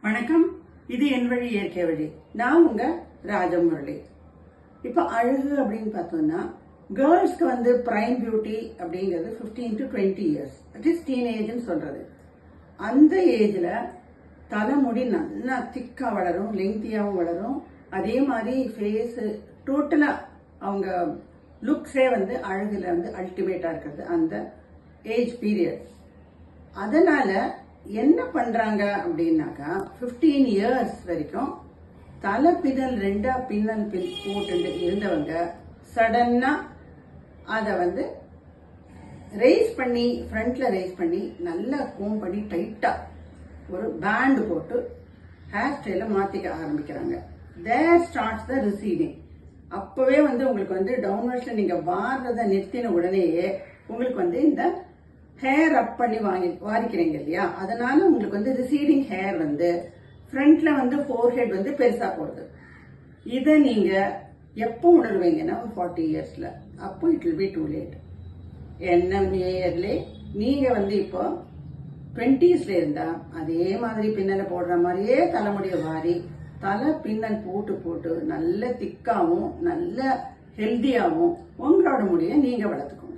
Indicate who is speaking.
Speaker 1: வணக்கம். இது என் வழி இயற்கை வழி. நான் உங்க ராஜமுரளி. இப்ப அழகு அப்படின்னு பார்த்தோம்னா கேர்ள்ஸ்க்கு வந்து பிரைம் பியூட்டி அப்படிங்கிறது 15 to 20 இயர்ஸ், அட் இஸ் டீனேஜ்னு சொல்றது. அந்த ஏஜ்ல தலைமுடி நல்லா திக்கா வளரும், லெங்தியாவும் வளரும். அதே மாதிரி ஃபேஸ் டோட்டலா அவங்க லுக்ஸே வந்து அழகுல வந்து அல்டிமேட்டா இருக்கிறது அந்த ஏஜ் பீரியட். அதனால என்ன பண்றாங்க அப்படின்னாக்கா 15 இயர்ஸ் வரைக்கும் தலை பின்னல் ரெண்டா பின்னல் போட்டு இருந்தவங்க சடனா அதை வந்து ரேஸ் பண்ணி ஃப்ரண்ட்ல ரேஸ் பண்ணி நல்லா கோம் பண்ணி டைட்டா ஒரு பேண்ட் போட்டு ஹேர் ஸ்டைல மாத்திக்க ஆரம்பிக்கிறாங்க. தேர் ஸ்டார்ட்ஸ் த ரிசீடிங். அப்பவே வந்து உங்களுக்கு வந்து டவுன்வர்ட்ஸ்ல நீங்க வாடுறத நிறுத்தின உடனேயே உங்களுக்கு வந்து இந்த ஹேர் அப் பண்ணி வாரிக்கிறீங்க இல்லையா, அதனால உங்களுக்கு வந்து ரிசீடிங் ஹேர் வந்து ஃப்ரண்ட்ல வந்து ஃபோர்ஹெட் வந்து பெருசா போடுது. இதை நீங்க எப்போ உணர்வீங்கன்னா 40 இயர்ஸ்ல. அப்போ it will be too late. என்ன இயர்லே நீங்க வந்து இப்போ 20ஸ்ல இருந்தா அதே மாதிரி பின்னல போடுற மாதிரியே தலைமுடிய வாரி தலை பின்னல் போட்டு போட்டு நல்ல திக்காவும் நல்ல ஹெல்தியாவும் உங்களோட முடிய நீங்க வளர்த்துக்கணும்.